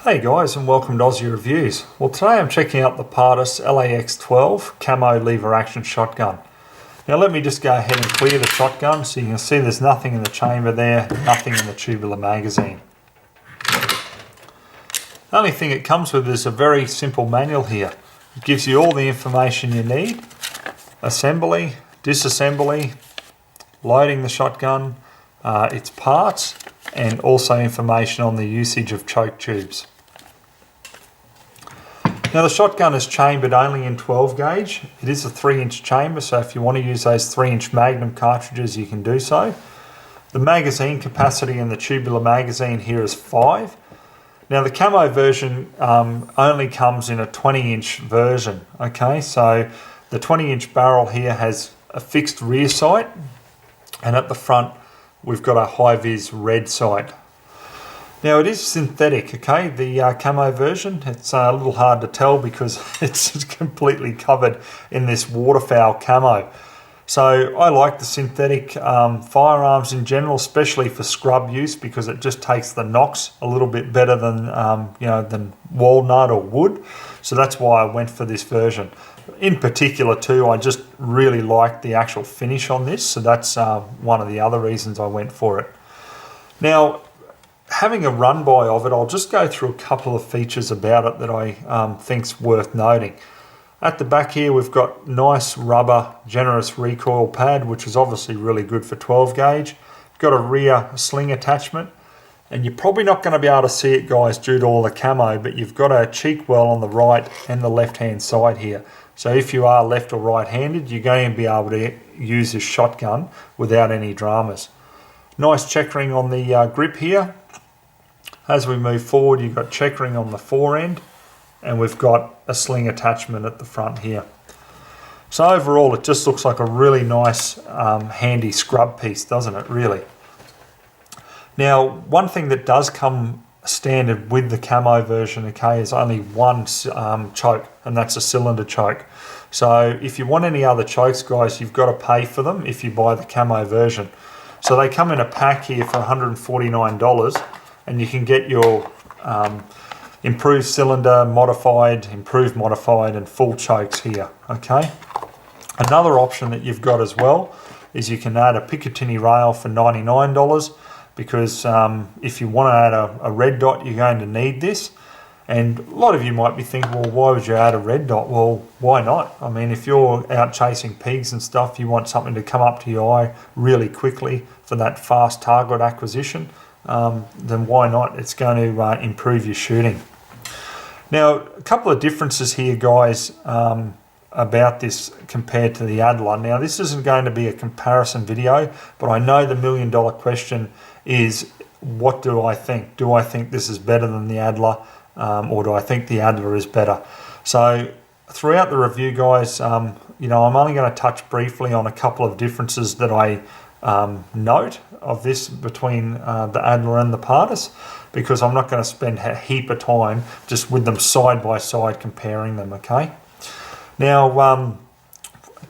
Hey guys, and welcome to Ozzie Reviews. Well, today I'm checking out the Pardus LAX12 Camo lever action shotgun. Now let me just go ahead and clear the shotgun so you can see there's nothing in the chamber there, nothing in the tubular magazine. The only thing it comes with is a very simple manual here. It gives you all the information you need: assembly, disassembly, loading the shotgun, its parts, and also information on the usage of choke tubes. Now the shotgun is chambered only in 12 gauge. It is a 3-inch chamber, so if you want to use those 3-inch Magnum cartridges you can do so. The magazine capacity in the tubular magazine here is 5. Now the Camo version only comes in a 20-inch version. Okay, so the 20-inch barrel here has a fixed rear sight, and at the front we've got a high-vis red sight. Now it is synthetic, okay, the Camo version. It's a little hard to tell because it's completely covered in this waterfowl camo. So I like the synthetic firearms in general, especially for scrub use, because it just takes the knocks a little bit better than than walnut or wood. So that's why I went for this version. In particular too, I just really like the actual finish on this, so that's one of the other reasons I went for it. Now, having a run by of it, I'll just go through a couple of features about it that I think's worth noting. At the back here we've got nice rubber generous recoil pad, which is obviously really good for 12 gauge. We've got a rear sling attachment, and you're probably not going to be able to see it, guys, due to all the camo, but you've got a cheek well on the right and the left hand side here. So if you are left or right handed, you're going to be able to use this shotgun without any dramas. Nice checkering on the grip here. As we move forward, you've got checkering on the fore end, and we've got a sling attachment at the front here. So overall it just looks like a really nice handy scrub piece, doesn't it, really? Now one thing that does come standard with the Camo version, okay, is only one choke, and that's a cylinder choke. So if you want any other chokes, guys, you've got to pay for them if you buy the Camo version. So they come in a pack here for $149, and you can get your improved cylinder, modified, improved modified, and full chokes here, okay? Another option that you've got as well is you can add a Picatinny rail for $99, because if you want to add a red dot, you're going to need this. And a lot of you might be thinking, well, why would you add a red dot? Well, why not? I mean, if you're out chasing pigs and stuff, you want something to come up to your eye really quickly for that fast target acquisition, then why not? It's going to improve your shooting. Now, a couple of differences here, guys, about this compared to the Adler. Now, this isn't going to be a comparison video, but I know the million-dollar question is, what do I think? Do I think this is better than the Adler, or do I think the Adler is better? So throughout the review, guys, I'm only going to touch briefly on a couple of differences that I note of this between the Adler and the Pardus, because I'm not going to spend a heap of time just with them side by side comparing them, okay? Now,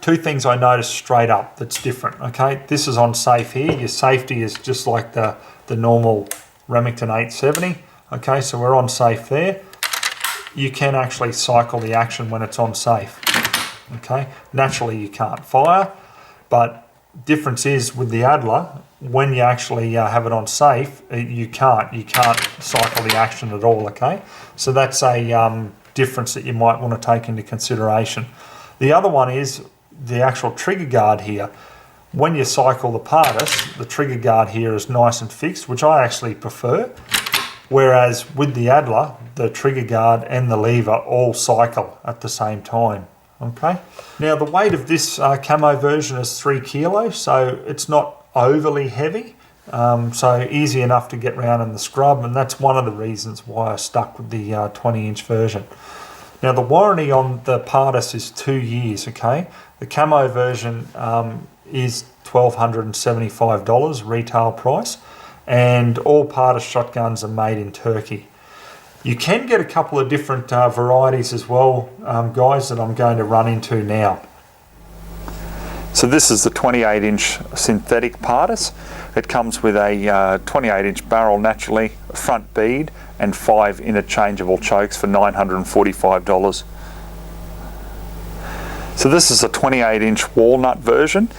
two things I noticed straight up that's different, okay? This is on safe here. Your safety is just like the normal Remington 870, okay? So we're on safe there. You can actually cycle the action when it's on safe, okay? Naturally, you can't fire, but difference is with the Adler, when you actually have it on safe, you can't cycle the action at all, okay? So that's a difference that you might want to take into consideration. The other one is the actual trigger guard here. When you cycle the Pardus, the trigger guard here is nice and fixed, which I actually prefer, whereas with the Adler, the trigger guard and the lever all cycle at the same time. Okay. Now the weight of this Camo version is 3 kilos, so it's not overly heavy, so easy enough to get around in the scrub, and that's one of the reasons why I stuck with the 20-inch version. Now the warranty on the Pardus is 2 years, okay? The Camo version is $1,275 retail price, and all Pardus shotguns are made in Turkey. You can get a couple of different varieties as well, guys, that I'm going to run into now. So this is the 28-inch synthetic Pardus. It comes with a 28-inch barrel naturally, front bead, and 5 interchangeable chokes for $945. So this is a 28-inch walnut version.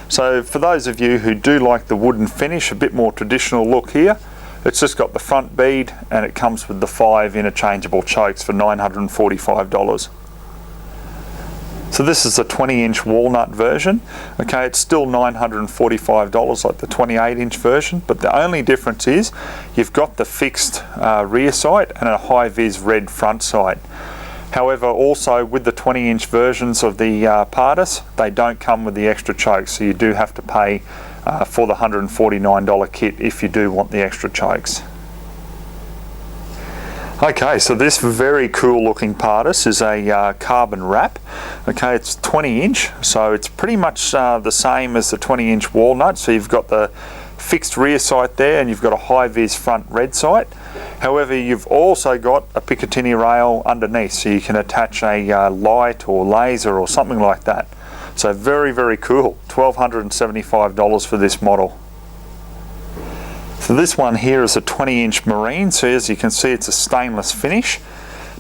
So for those of you who do like the wooden finish, a bit more traditional look here, it's just got the front bead and it comes with the 5 interchangeable chokes for $945. So this is a 20-inch walnut version. Okay, it's still $945 like the 28-inch version, but the only difference is you've got the fixed rear sight and a high-vis red front sight. However, also with the 20-inch versions of the Pardus, they don't come with the extra chokes, so you do have to pay for the $149 kit if you do want the extra chokes. Okay, so this very cool looking Pardus is a carbon wrap. Okay, it's 20-inch, so it's pretty much the same as the 20-inch walnut. So you've got the fixed rear sight there and you've got a high-vis front red sight. However, you've also got a Picatinny rail underneath, so you can attach a light or laser or something like that. So very, very cool. $1,275 for this model. So this one here is a 20-inch marine, so as you can see it's a stainless finish.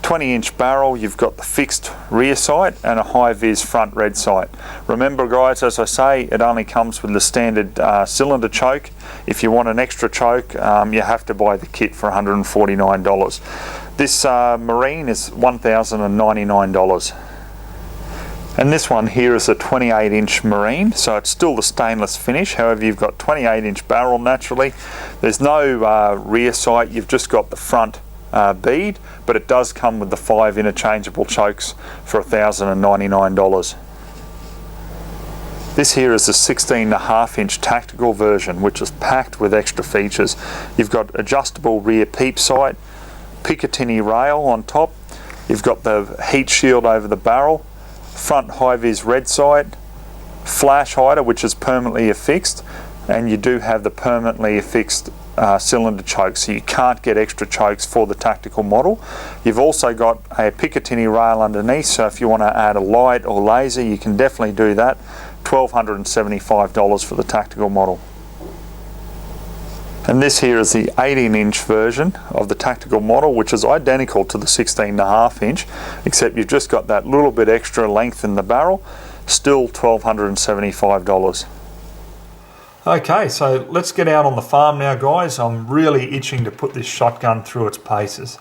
20-inch barrel, you've got the fixed rear sight and a high-vis front red sight. Remember guys, as I say, it only comes with the standard cylinder choke. If you want an extra choke, you have to buy the kit for $149. This marine is $1,099. And this one here is a 28-inch marine, so it's still the stainless finish. However, you've got 28-inch barrel naturally. There's no rear sight, you've just got the front bead, but it does come with the 5 interchangeable chokes for $1,099. This here is a 16.5-inch tactical version, which is packed with extra features. You've got adjustable rear peep sight, Picatinny rail on top, you've got the heat shield over the barrel, front high-vis red sight, flash hider which is permanently affixed, and you do have the permanently affixed cylinder choke, so you can't get extra chokes for the tactical model. You've also got a Picatinny rail underneath, so if you want to add a light or laser you can definitely do that. $1,275 for the tactical model. And this here is the 18-inch version of the tactical model, which is identical to the 16.5-inch, except you've just got that little bit extra length in the barrel. Still $1,275. Okay, so let's get out on the farm now guys. I'm really itching to put this shotgun through its paces.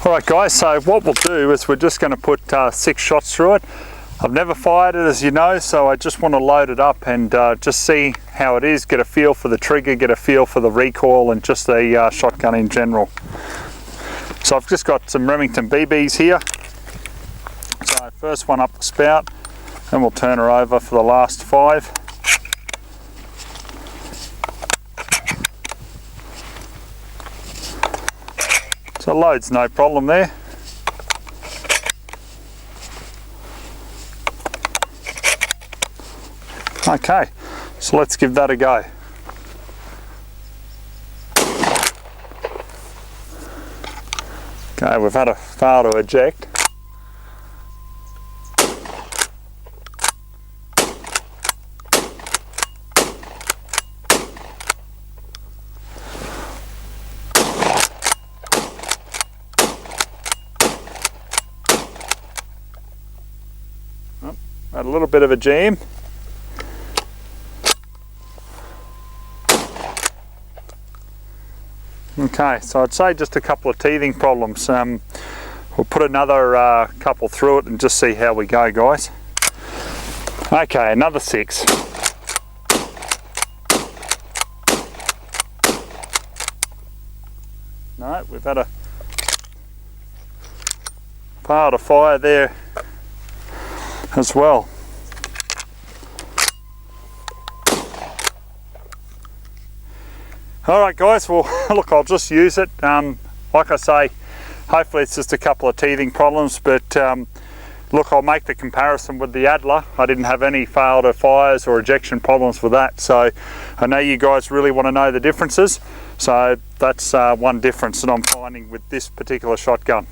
Alright guys, so what we'll do is we're just going to put 6 shots through it. I've never fired it, as you know, so I just want to load it up and just see how it is, get a feel for the trigger, get a feel for the recoil and just the shotgun in general. So I've just got some Remington BBs here. So first one up the spout, and we'll turn her over for the last 5. So load's no problem there. Okay, so let's give that a go. Okay, we've had a fail to eject. Oh, had a little bit of a jam. Okay, so I'd say just a couple of teething problems. We'll put another couple through it and just see how we go, guys. Okay, another 6. No, we've had a fail to fire there as well. Alright guys, well look, I'll just use it. Like I say, hopefully it's just a couple of teething problems, but look, I'll make the comparison with the Adler. I didn't have any fail to fires or ejection problems with that, so I know you guys really want to know the differences. So that's one difference that I'm finding with this particular shotgun.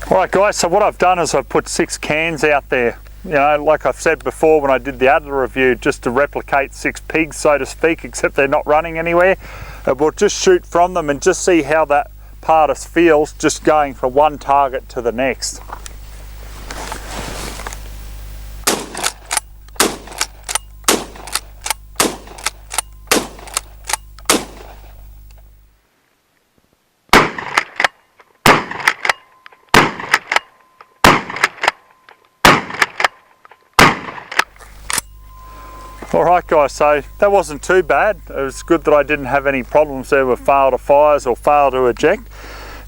Alright guys, so what I've done is I've put 6 cans out there. you know, like I've said before when I did the Adler review, just to replicate 6 pigs, so to speak, except they're not running anywhere. We'll just shoot from them and just see how that Pardus feels just going from one target to the next. Alright guys, so that wasn't too bad. It was good that I didn't have any problems there with fail to fires or fail to eject.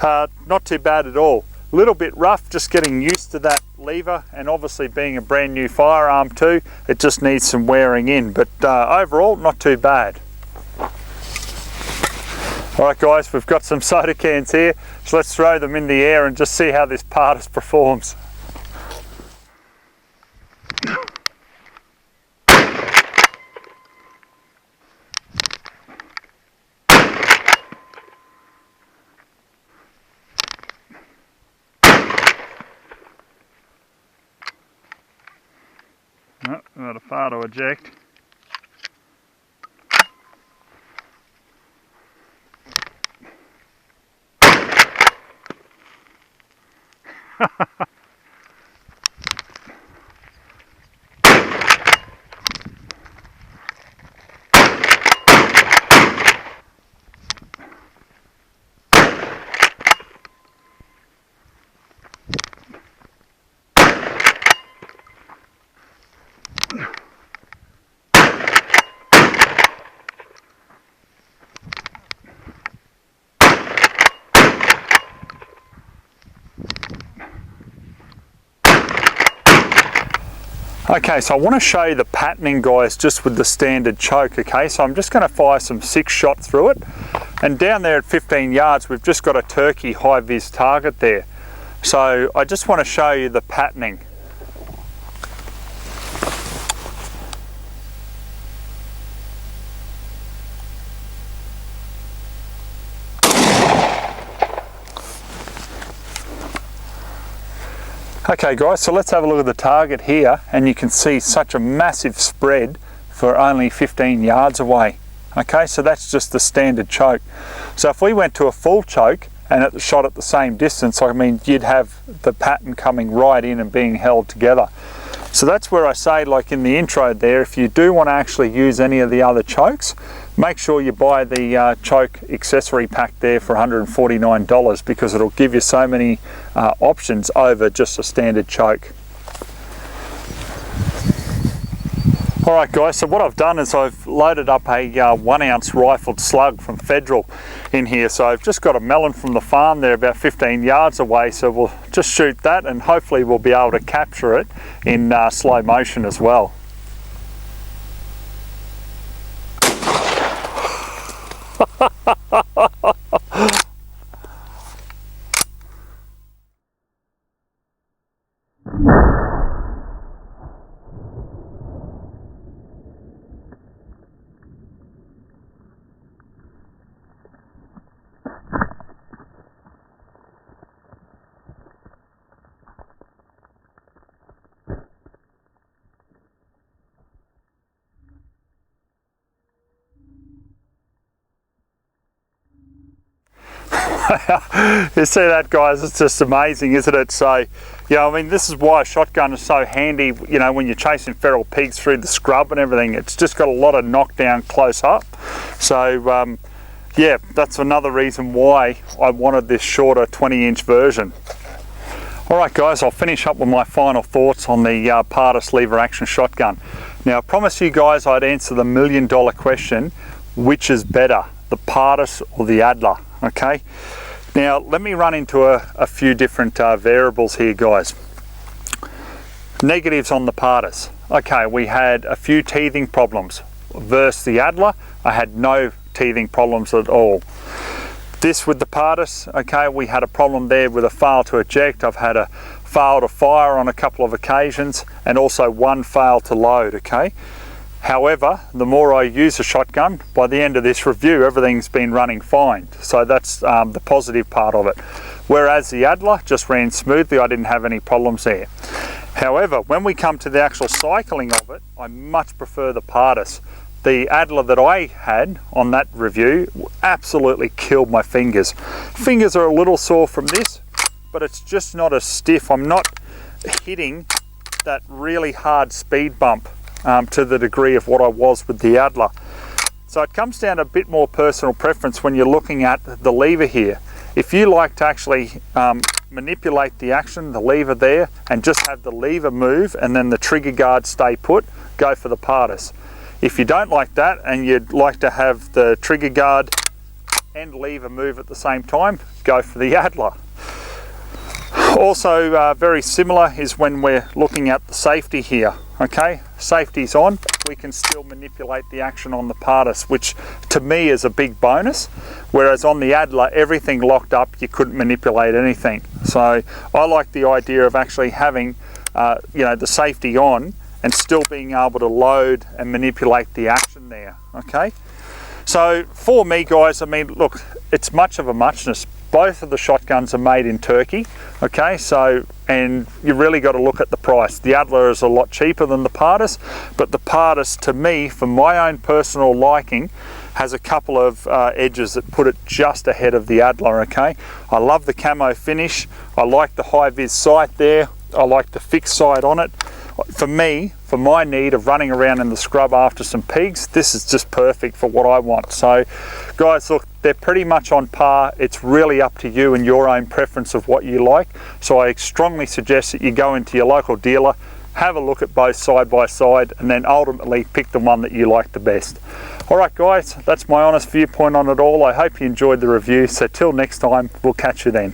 Not too bad at all. A little bit rough just getting used to that lever, and obviously being a brand new firearm too, it just needs some wearing in, but overall not too bad. Alright guys, we've got some soda cans here, so let's throw them in the air and just see how this Pardus performs. Oh, not a far to eject. Okay, so I want to show you the patterning, guys, just with the standard choke. Okay, so I'm just going to fire some 6-shot through it, and down there at 15 yards we've just got a turkey high-vis target there. So I just want to show you the patterning. Okay guys, so let's have a look at the target here, and you can see such a massive spread for only 15 yards away. Okay, so that's just the standard choke. So if we went to a full choke and it shot at the same distance, I mean, you'd have the pattern coming right in and being held together. So that's where I say, like in the intro there, if you do want to actually use any of the other chokes, make sure you buy the choke accessory pack there for $149, because it'll give you so many options over just a standard choke. Alright guys, so what I've done is I've loaded up a 1-ounce rifled slug from Federal in here. So I've just got a melon from the farm there about 15 yards away, so we'll just shoot that and hopefully we'll be able to capture it in slow motion as well. You see that, guys? It's just amazing, isn't it? So, yeah, I mean, this is why a shotgun is so handy, you know, when you're chasing feral pigs through the scrub and everything. It's just got a lot of knockdown close up. So, yeah, that's another reason why I wanted this shorter 20-inch version. Alright guys, I'll finish up with my final thoughts on the Pardus lever action shotgun. Now, I promised you guys I'd answer the million-dollar question, which is better, the Pardus or the Adler? Okay, now let me run into a few different variables here, guys. Negatives on the Pardus. Okay, we had a few teething problems. Versus the Adler, I had no teething problems at all. This with the Pardus, okay, we had a problem there with a fail to eject. I've had a fail to fire on a couple of occasions, and also one fail to load, okay? However, the more I use a shotgun, by the end of this review, everything's been running fine. So that's the positive part of it. Whereas the Adler just ran smoothly, I didn't have any problems there. However, when we come to the actual cycling of it, I much prefer the Pardus. The Adler that I had on that review absolutely killed my fingers. Fingers are a little sore from this, but it's just not as stiff. I'm not hitting that really hard speed bump to the degree of what I was with the Adler. So it comes down to a bit more personal preference when you're looking at the lever here. If you like to actually manipulate the action, the lever there, and just have the lever move and then the trigger guard stay put, go for the Pardus. If you don't like that and you'd like to have the trigger guard and lever move at the same time, go for the Adler. Also very similar is when we're looking at the safety here. Okay, safety's on, we can still manipulate the action on the Pardus, which to me is a big bonus, whereas on the Adler everything locked up, you couldn't manipulate anything. So I like the idea of actually having you know, the safety on and still being able to load and manipulate the action there. Okay, so for me guys, I mean, look, it's much of a muchness. Both of the shotguns are made in Turkey, okay, so, and you really got to look at the price. The Adler is a lot cheaper than the Pardus, but the Pardus, to me, for my own personal liking, has a couple of edges that put it just ahead of the Adler, okay. I love the camo finish, I like the high-vis sight there, I like the fixed sight on it. For me, for my need of running around in the scrub after some pigs, this is just perfect for what I want. So guys, look, they're pretty much on par. It's really up to you and your own preference of what you like. So I strongly suggest that you go into your local dealer, have a look at both side by side, and then ultimately pick the one that you like the best. All right guys, that's my honest viewpoint on it all. I hope you enjoyed the review. So till next time, we'll catch you then.